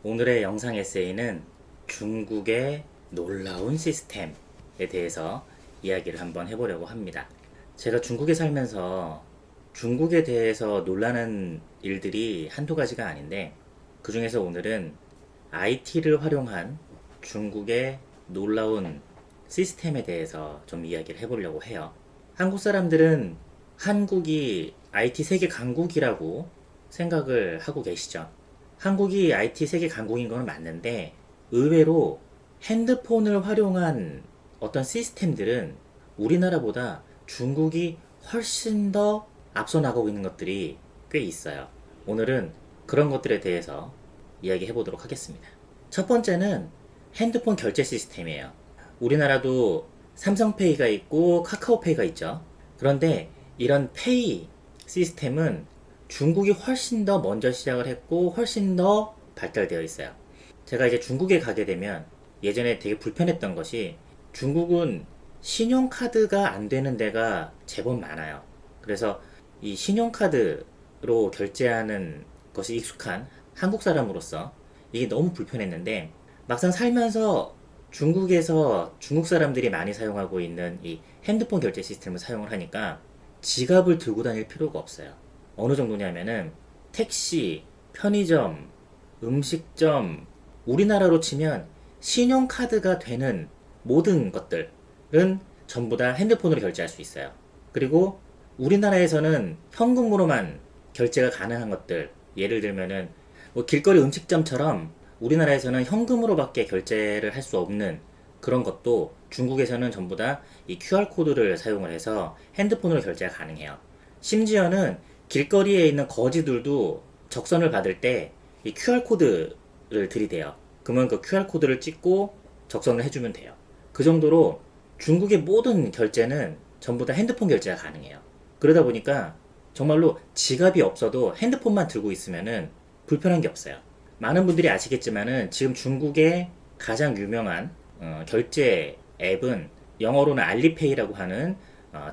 오늘의 영상 에세이는 중국의 놀라운 시스템에 대해서 이야기를 한번 해보려고 합니다. 제가 중국에 살면서 중국에 대해서 놀라는 일들이 한두 가지가 아닌데, 그 중에서 오늘은 IT를 활용한 중국의 놀라운 시스템에 대해서 좀 이야기를 해보려고 해요. 한국 사람들은 한국이 IT 세계 강국이라고 생각을 하고 계시죠. 한국이 IT 세계 강국인 건 맞는데, 의외로 핸드폰을 활용한 어떤 시스템들은 우리나라보다 중국이 훨씬 더 앞서 나가고 있는 것들이 꽤 있어요. 오늘은 그런 것들에 대해서 이야기해 보도록 하겠습니다. 첫 번째는 핸드폰 결제 시스템이에요. 우리나라도 삼성페이가 있고 카카오페이가 있죠. 그런데 이런 페이 시스템은 중국이 훨씬 더 먼저 시작을 했고 훨씬 더 발달되어 있어요. 제가 이제 중국에 가게 되면 예전에 되게 불편했던 것이, 중국은 신용카드가 안 되는 데가 제법 많아요. 그래서 이 신용카드로 결제하는 것이 익숙한 한국 사람으로서 이게 너무 불편했는데, 막상 살면서 중국에서 중국 사람들이 많이 사용하고 있는 이 핸드폰 결제 시스템을 사용을 하니까 지갑을 들고 다닐 필요가 없어요. 어느 정도냐면은 택시, 편의점, 음식점, 우리나라로 치면 신용카드가 되는 모든 것들은 전부 다 핸드폰으로 결제할 수 있어요. 그리고 우리나라에서는 현금으로만 결제가 가능한 것들, 예를 들면은 뭐 길거리 음식점처럼 우리나라에서는 현금으로밖에 결제를 할 수 없는 그런 것도 중국에서는 전부 다 이 QR코드를 사용을 해서 핸드폰으로 결제가 가능해요. 심지어는 길거리에 있는 거지들도 적선을 받을 때 이 QR코드를 들이대요. 그러면 그 QR코드를 찍고 적선을 해주면 돼요. 그 정도로 중국의 모든 결제는 전부 다 핸드폰 결제가 가능해요. 그러다 보니까 정말로 지갑이 없어도 핸드폰만 들고 있으면은 불편한 게 없어요. 많은 분들이 아시겠지만은 지금 중국의 가장 유명한 결제 앱은 영어로는 알리페이라고 하는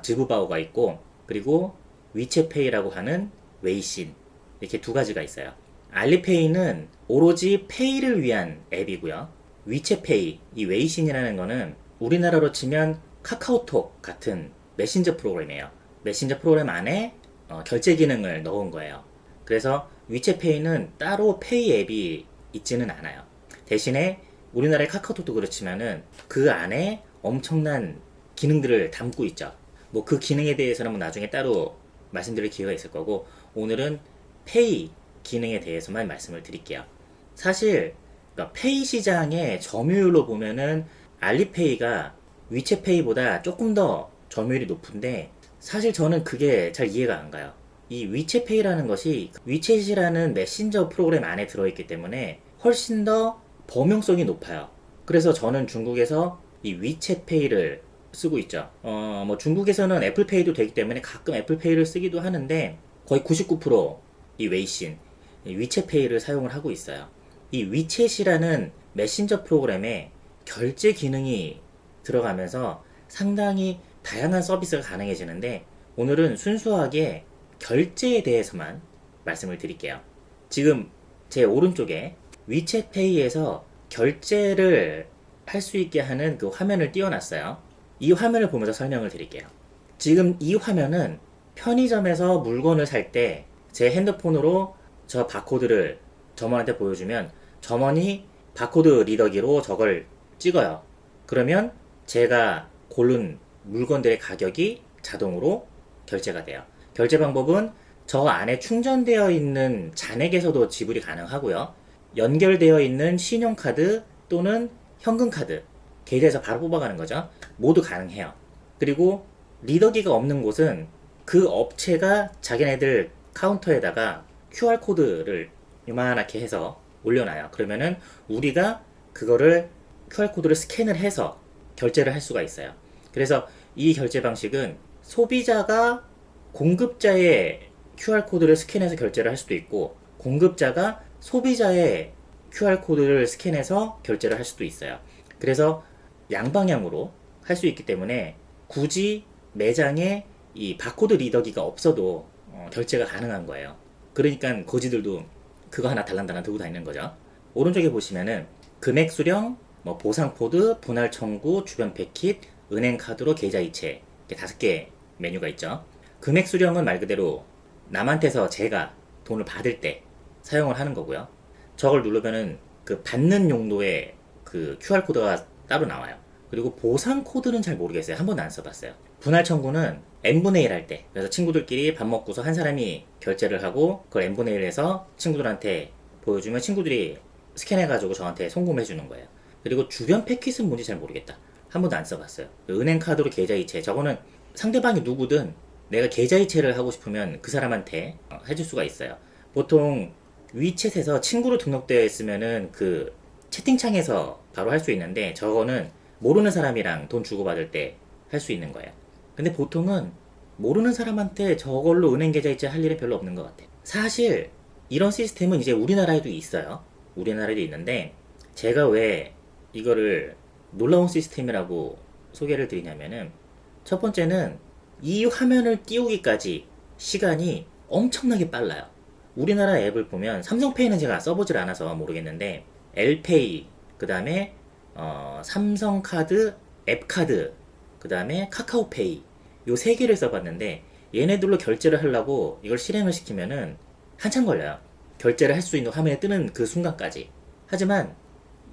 지부바오가 있고, 그리고 위챗페이라고 하는 웨이신, 이렇게 두 가지가 있어요. 알리페이는 오로지 페이를 위한 앱이고요. 위챗페이, 이 웨이신이라는 거는 우리나라로 치면 카카오톡 같은 메신저 프로그램이에요. 메신저 프로그램 안에 결제 기능을 넣은 거예요. 그래서 위챗페이는 따로 페이 앱이 있지는 않아요. 대신에 우리나라의 카카오톡도 그렇지만은 그 안에 엄청난 기능들을 담고 있죠. 뭐 그 기능에 대해서는 뭐 나중에 따로 말씀드릴 기회가 있을 거고, 오늘은 페이 기능에 대해서만 말씀을 드릴게요. 사실 그러니까 페이 시장의 점유율로 보면은 알리페이가 위챗페이보다 조금 더 점유율이 높은데, 사실 저는 그게 잘 이해가 안 가요. 이 위챗페이라는 것이 위챗이라는 메신저 프로그램 안에 들어있기 때문에 훨씬 더 범용성이 높아요. 그래서 저는 중국에서 이 위챗페이를 쓰고 있죠. 뭐 중국에서는 애플페이도 되기 때문에 가끔 애플페이를 쓰기도 하는데, 거의 99%이 웨이신, 이 위챗페이를 사용을 하고 있어요. 이 위챗이라는 메신저 프로그램에 결제 기능이 들어가면서 상당히 다양한 서비스가 가능해지는데, 오늘은 순수하게 결제에 대해서만 말씀을 드릴게요. 지금 제 오른쪽에 위챗페이에서 결제를 할 수 있게 하는 그 화면을 띄워놨어요. 이 화면을 보면서 설명을 드릴게요. 지금 이 화면은 편의점에서 물건을 살 때 제 핸드폰으로 저 바코드를 점원한테 보여주면 점원이 바코드 리더기로 저걸 찍어요. 그러면 제가 고른 물건들의 가격이 자동으로 결제가 돼요. 결제 방법은 저 안에 충전되어 있는 잔액에서도 지불이 가능하고요. 연결되어 있는 신용카드 또는 현금카드, 게시해서 바로 뽑아가는 거죠. 모두 가능해요. 그리고 리더기가 없는 곳은 그 업체가 자기네들 카운터에다가 QR코드를 요만하게 해서 올려놔요. 그러면은 우리가 그거를 QR코드를 스캔을 해서 결제를 할 수가 있어요. 그래서 이 결제 방식은 소비자가 공급자의 QR코드를 스캔해서 결제를 할 수도 있고, 공급자가 소비자의 QR코드를 스캔해서 결제를 할 수도 있어요. 그래서 양방향으로 할 수 있기 때문에 굳이 매장에 이 바코드 리더기가 없어도 결제가 가능한 거예요. 그러니까 거지들도 그거 하나 달랑달랑 들고 다니는 거죠. 오른쪽에 보시면은 금액 수령, 뭐 보상 코드, 분할 청구, 주변 패킷, 은행 카드로 계좌 이체 이렇게 5개 메뉴가 있죠. 금액 수령은 말 그대로 남한테서 제가 돈을 받을 때 사용을 하는 거고요. 저걸 누르면은 그 받는 용도의 그 QR 코드가 따로 나와요. 그리고 보상 코드는 잘 모르겠어요. 한 번도 안 써봤어요. 분할 청구는 n분의 1 할 때, 그래서 친구들끼리 밥 먹고서 한 사람이 결제를 하고 그걸 n분의 1 해서 친구들한테 보여주면 친구들이 스캔해가지고 저한테 송금해 주는 거예요. 그리고 주변 패킷은 뭔지 잘 모르겠다. 한 번도 안 써봤어요. 은행 카드로 계좌 이체, 저거는 상대방이 누구든 내가 계좌 이체를 하고 싶으면 그 사람한테 해줄 수가 있어요. 보통 위챗에서 친구로 등록되어 있으면은 그 채팅창에서 바로 할 수 있는데, 저거는 모르는 사람이랑 돈 주고받을 때 할 수 있는 거예요. 근데 보통은 모르는 사람한테 저걸로 은행 계좌 이체 할 일은 별로 없는 것 같아요. 사실 이런 시스템은 이제 우리나라에도 있어요. 우리나라에도 있는데, 제가 왜 이거를 놀라운 시스템이라고 소개를 드리냐면은, 첫 번째는 이 화면을 띄우기까지 시간이 엄청나게 빨라요. 우리나라 앱을 보면, 삼성페이는 제가 써보질 않아서 모르겠는데 엘페이, 그 다음에 삼성카드, 앱카드, 그 다음에 카카오페이, 요 세 개를 써봤는데 얘네들로 결제를 하려고 이걸 실행을 시키면은 한참 걸려요. 결제를 할 수 있는 화면에 뜨는 그 순간까지. 하지만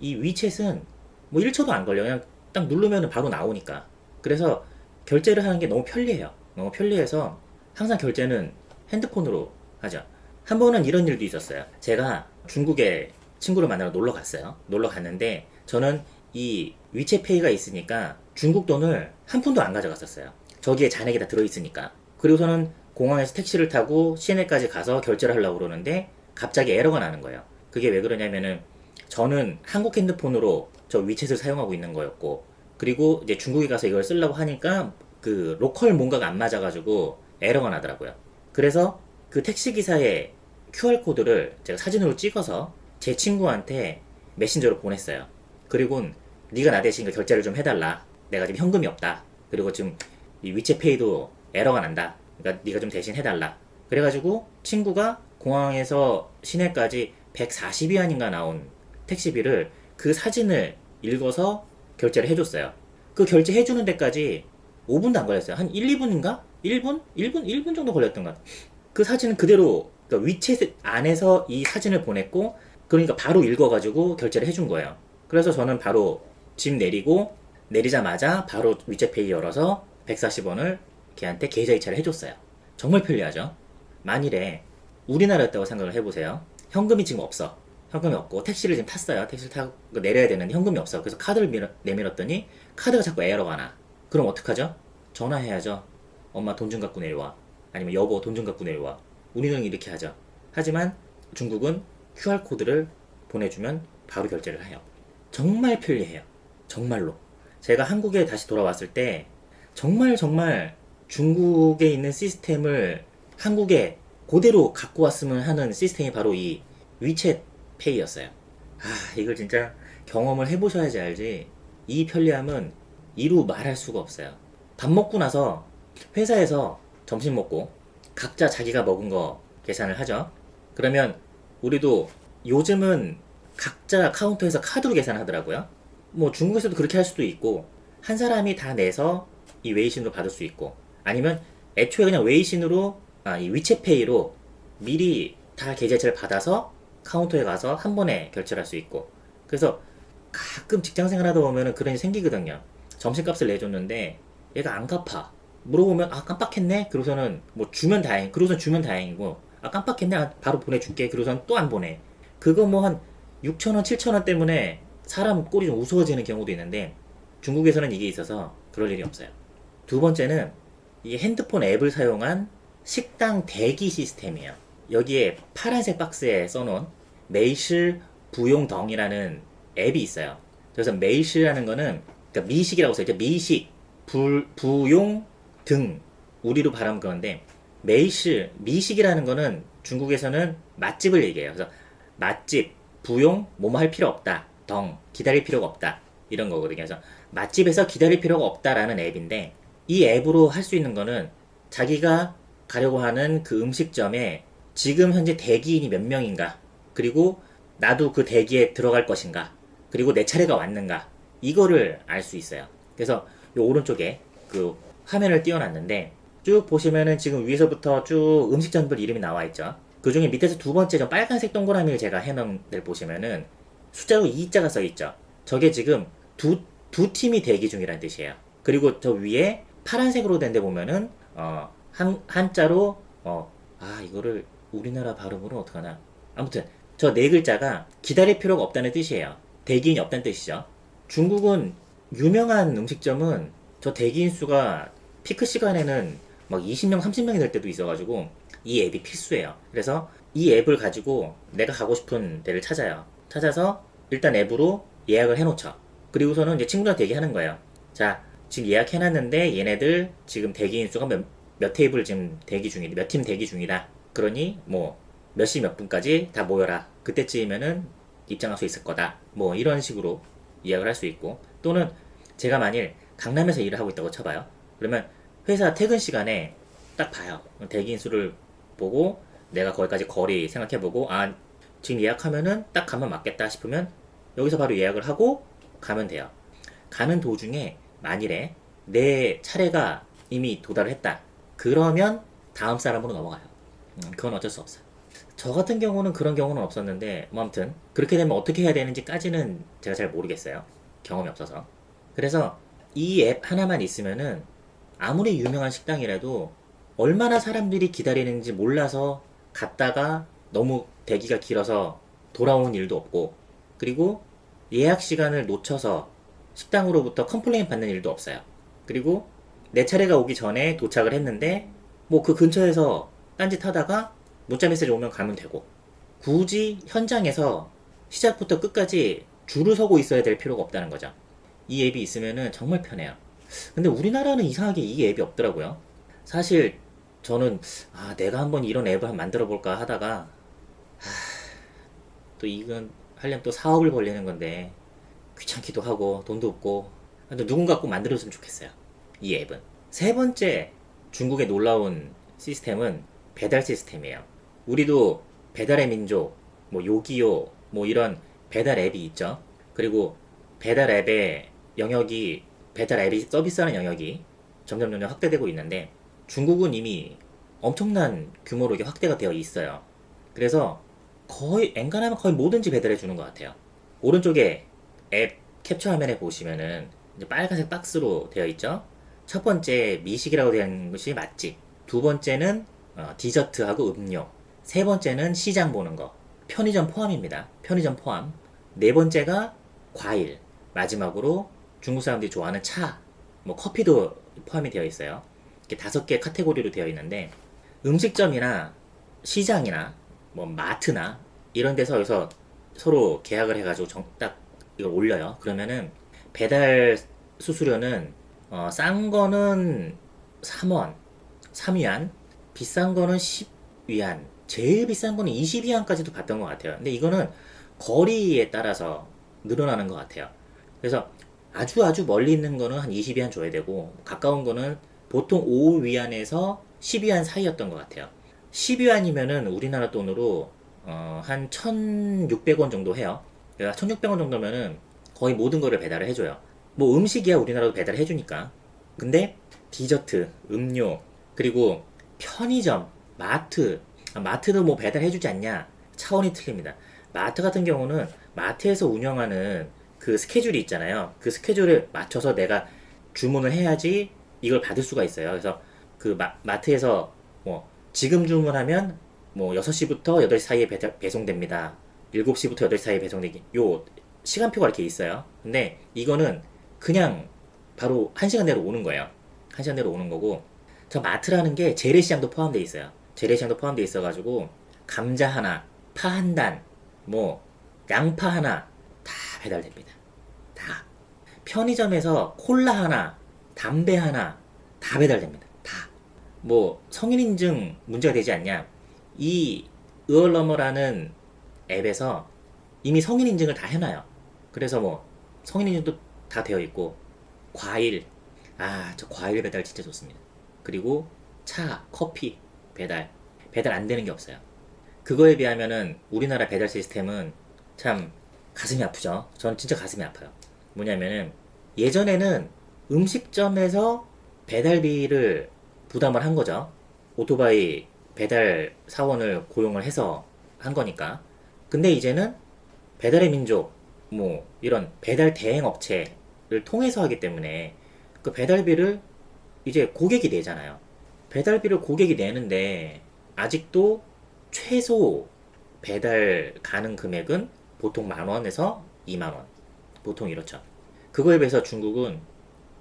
이 위챗은 뭐 1초도 안 걸려요. 그냥 딱 누르면 바로 나오니까. 그래서 결제를 하는 게 너무 편리해요. 너무 편리해서 항상 결제는 핸드폰으로 하죠. 한 번은 이런 일도 있었어요. 제가 중국에 친구를 만나러 놀러 갔어요. 놀러 갔는데 저는 이 위챗페이가 있으니까 중국 돈을 한 푼도 안 가져갔었어요. 저기에 잔액이 다 들어있으니까. 그리고서는 공항에서 택시를 타고 시내까지 가서 결제를 하려고 그러는데 갑자기 에러가 나는 거예요. 그게 왜 그러냐면은 저는 한국 핸드폰으로 저 위챗을 사용하고 있는 거였고, 그리고 이제 중국에 가서 이걸 쓰려고 하니까 그 로컬 뭔가가 안 맞아가지고 에러가 나더라고요. 그래서 그 택시기사의 QR코드를 제가 사진으로 찍어서 제 친구한테 메신저로 보냈어요. 그리고 네가 나 대신 그 결제를 좀 해달라. 내가 지금 현금이 없다. 그리고 지금 이 위챗페이도 에러가 난다. 그러니까 네가 좀 대신 해달라. 그래가지고 친구가 공항에서 시내까지 140위안인가 나온 택시비를 그 사진을 읽어서 결제를 해줬어요. 그 결제해주는 데까지 5분도 안 걸렸어요. 한 1, 2분인가? 1분? 1분? 1분 정도 걸렸던 것 같아요. 그 사진은 그대로, 그러니까 위챗 안에서 이 사진을 보냈고, 그러니까 바로 읽어가지고 결제를 해준 거예요. 그래서 저는 바로 짐 내리고, 내리자마자 바로 위챗페이 열어서 140원을 걔한테 계좌 이체를 해줬어요. 정말 편리하죠? 만일에 우리나라였다고 생각을 해보세요. 현금이 지금 없어. 현금이 없고 택시를 지금 탔어요. 택시를 타고 내려야 되는데 현금이 없어. 그래서 카드를 내밀었더니 카드가 자꾸 에러가 나. 그럼 어떡하죠? 전화해야죠. 엄마 돈 좀 갖고 내려와. 아니면 여보 돈 좀 갖고 내려와. 우리는 이렇게 하죠. 하지만 중국은 QR코드를 보내주면 바로 결제를 해요. 정말 편리해요. 정말로. 제가 한국에 다시 돌아왔을 때 정말 정말 중국에 있는 시스템을 한국에 그대로 갖고 왔으면 하는 시스템이 바로 이 위챗 페이였어요. 이걸 진짜 경험을 해보셔야지 알지. 이 편리함은 이루 말할 수가 없어요. 밥 먹고 나서 회사에서 점심 먹고 각자 자기가 먹은 거 계산을 하죠. 그러면 우리도 요즘은 각자 카운터에서 카드로 계산하더라고요. 뭐 중국에서도 그렇게 할 수도 있고, 한 사람이 다 내서 이 웨이신으로 받을 수 있고, 아니면 애초에 그냥 웨이신으로, 이 위챗페이로 미리 다 계좌이체를 받아서 카운터에 가서 한 번에 결제를 할 수 있고. 그래서 가끔 직장 생활하다 보면은 그런 일이 생기거든요. 점심값을 내줬는데 얘가 안 갚아. 물어보면 깜빡했네. 그러고서는 뭐 주면 다행. 그러고선 주면 다행이고, 깜빡했네. 바로 보내줄게. 그러고선 또 안 보내. 그거 뭐 한 6,000원, 7,000원 때문에 사람 꼴이 좀 우스워지는 경우도 있는데 중국에서는 이게 있어서 그럴 일이 없어요. 두 번째는 이 핸드폰 앱을 사용한 식당 대기 시스템이에요. 여기에 파란색 박스에 써놓은 메이시 부용덩이라는 앱이 있어요. 그래서 메이시라는 거는, 그러니까 미식이라고 써있죠. 미식, 부용, 등, 우리로 발음 그런데, 메이시, 미식이라는 거는 중국에서는 맛집을 얘기해요. 그래서 맛집, 부용, 뭐뭐 할 필요 없다. 덩, 기다릴 필요가 없다. 이런 거거든요. 그래서 맛집에서 기다릴 필요가 없다라는 앱인데, 이 앱으로 할 수 있는 거는 자기가 가려고 하는 그 음식점에 지금 현재 대기인이 몇 명인가, 그리고 나도 그 대기에 들어갈 것인가, 그리고 내 차례가 왔는가, 이거를 알 수 있어요. 그래서 요 오른쪽에 그 화면을 띄워놨는데 쭉 보시면은 지금 위에서부터 쭉 음식점들 이름이 나와 있죠. 그 중에 밑에서 두 번째 저 빨간색 동그라미를 제가 해놓은 데를 보시면은 숫자로 2자가 써 있죠. 저게 지금 두 팀이 대기 중이라는 뜻이에요. 그리고 저 위에 파란색으로 된 데 보면은 한자로 이거를 우리나라 발음으로 어떡하나. 아무튼 저 네 글자가 기다릴 필요가 없다는 뜻이에요. 대기인이 없다는 뜻이죠. 중국은 유명한 음식점은 저 대기인 수가 피크 시간에는 막 20명, 30명이 될 때도 있어가지고 이 앱이 필수예요. 그래서 이 앱을 가지고 내가 가고 싶은 데를 찾아요. 찾아서 일단 앱으로 예약을 해놓죠. 그리고서는 이제 친구들한테 얘기하는 거예요. 자, 지금 예약해놨는데 얘네들 지금 대기인 수가 몇 테이블 지금 대기 중이다. 몇 팀 대기 중이다. 그러니 뭐 몇 시 몇 분까지 다 모여라. 그때쯤이면은 입장할 수 있을 거다. 뭐 이런 식으로 예약을 할 수 있고, 또는 제가 만일 강남에서 일을 하고 있다고 쳐봐요. 그러면 회사 퇴근 시간에 딱 봐요. 대기인 수를 보고 내가 거기까지 거리 생각해보고 지금 예약하면은 딱 가면 맞겠다 싶으면 여기서 바로 예약을 하고 가면 돼요. 가는 도중에 만일에 내 차례가 이미 도달을 했다. 그러면 다음 사람으로 넘어가요. 그건 어쩔 수 없어요. 저 같은 경우는 그런 경우는 없었는데 뭐 아무튼 그렇게 되면 어떻게 해야 되는지까지는 제가 잘 모르겠어요. 경험이 없어서. 그래서 이 앱 하나만 있으면은 아무리 유명한 식당이라도 얼마나 사람들이 기다리는지 몰라서 갔다가 너무 대기가 길어서 돌아오는 일도 없고, 그리고 예약 시간을 놓쳐서 식당으로부터 컴플레인 받는 일도 없어요. 그리고 내 차례가 오기 전에 도착을 했는데 뭐 그 근처에서 딴짓 하다가 문자 메시지 오면 가면 되고, 굳이 현장에서 시작부터 끝까지 줄을 서고 있어야 될 필요가 없다는 거죠. 이 앱이 있으면은 정말 편해요. 근데 우리나라는 이상하게 이 앱이 없더라고요. 사실 저는 내가 한번 이런 앱을 만들어 볼까 하다가 또 이건 하려면 또 사업을 벌리는 건데 귀찮기도 하고 돈도 없고, 근데 누군가 꼭 만들어줬으면 좋겠어요. 이 앱은. 세 번째 중국의 놀라운 시스템은 배달 시스템이에요. 우리도 배달의 민족, 뭐 요기요, 뭐 이런 배달 앱이 있죠. 그리고 배달 앱의 영역이, 배달 앱이 서비스하는 영역이 점점 확대되고 있는데 중국은 이미 엄청난 규모로 이게 확대가 되어 있어요. 그래서 거의 엔간하면 거의 뭐든지 배달해 주는 것 같아요. 오른쪽에 앱 캡처 화면에 보시면은 이제 빨간색 박스로 되어 있죠. 첫 번째 미식이라고 되어 것이 맛집, 두 번째는 디저트하고 음료, 세 번째는 시장 보는 거, 편의점 포함입니다. 편의점 포함. 네 번째가 과일, 마지막으로 중국 사람들이 좋아하는 차, 뭐 커피도 포함이 되어 있어요. 이렇게 5개 카테고리로 되어 있는데 음식점이나 시장이나 뭐 마트나 이런 데서 서로 계약을 해가지고 딱 이걸 올려요. 그러면은 배달 수수료는 싼 거는 3원, 3위안, 비싼 거는 10위안, 제일 비싼 거는 20위안까지도 받던 것 같아요. 근데 이거는 거리에 따라서 늘어나는 것 같아요. 그래서 아주 멀리 있는 거는 한 20위안 줘야 되고, 가까운 거는 보통 5위안에서 10위안 사이였던 것 같아요. 10위안이면은 우리나라 돈으로 한 1,600원 정도 해요. 그러니까 1,600원 정도면은 거의 모든 거를 배달을 해줘요. 뭐 음식이야 우리나라도 배달을 해주니까. 근데 디저트, 음료, 그리고 편의점, 마트도 뭐 배달해주지 않냐? 차원이 틀립니다. 마트 같은 경우는 마트에서 운영하는 그 스케줄이 있잖아요. 그 스케줄을 맞춰서 내가 주문을 해야지 이걸 받을 수가 있어요. 그래서 그 마트에서 뭐 지금 주문하면 뭐 6시부터 8시 사이에 배송됩니다. 7시부터 8시 사이에 배송되기. 요 시간표가 이렇게 있어요. 근데 이거는 그냥 바로 1시간 내로 오는 거예요. 1시간 내로 오는 거고, 저 마트라는 게 재래시장도 포함되어 있어요. 재래시장도 포함되어 있어가지고 감자 하나, 파 한 단, 뭐 양파 하나 다 배달됩니다. 다. 편의점에서 콜라 하나, 담배 하나 다 배달됩니다. 다. 뭐 성인 인증 문제가 되지 않냐? 이 으얼러머라는 앱에서 이미 성인 인증을 다 해놔요. 그래서 뭐 성인 인증도 다 되어 있고, 과일, 저 과일 배달 진짜 좋습니다. 그리고 차, 커피 배달 안 되는 게 없어요. 그거에 비하면은 우리나라 배달 시스템은 참 가슴이 아프죠. 저는 진짜 가슴이 아파요. 뭐냐면은 예전에는 음식점에서 배달비를 부담을 한 거죠. 오토바이 배달 사원을 고용을 해서 한 거니까. 근데 이제는 배달의 민족, 뭐 이런 배달 대행 업체를 통해서 하기 때문에 그 배달비를 이제 고객이 내잖아요. 배달비를 고객이 내는데 아직도 최소 배달 가능 금액은 보통 만 원에서 2만 원. 보통 이렇죠. 그거에 비해서 중국은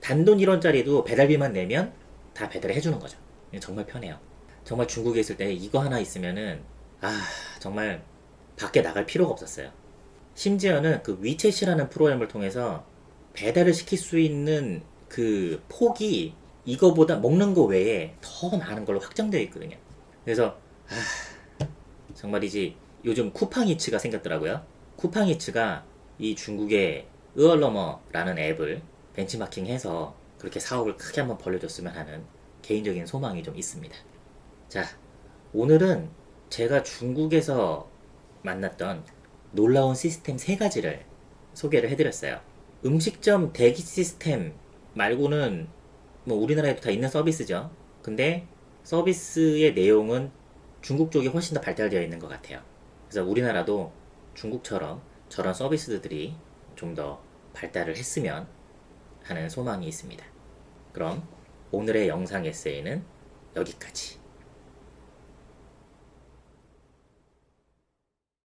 단돈 1원짜리도 배달비만 내면 다 배달을 해주는 거죠. 정말 편해요. 정말 중국에 있을 때 이거 하나 있으면은 아 정말 밖에 나갈 필요가 없었어요. 심지어는 그 위챗이라는 프로그램을 통해서 배달을 시킬 수 있는 그 폭이 이거보다 먹는 거 외에 더 많은 걸로 확장되어 있거든요. 그래서 정말이지 요즘 쿠팡이츠가 생겼더라고요. 쿠팡이츠가 이 중국의 으얼러머라는 앱을 벤치마킹해서 그렇게 사업을 크게 한번 벌려줬으면 하는 개인적인 소망이 좀 있습니다. 자, 오늘은 제가 중국에서 만났던 놀라운 시스템 세 가지를 소개를 해드렸어요. 음식점 대기 시스템 말고는 뭐 우리나라에도 다 있는 서비스죠. 근데 서비스의 내용은 중국 쪽이 훨씬 더 발달되어 있는 것 같아요. 그래서 우리나라도 중국처럼 저런 서비스들이 좀 더 발달을 했으면 하는 소망이 있습니다. 그럼 오늘의 영상 에세이는 여기까지.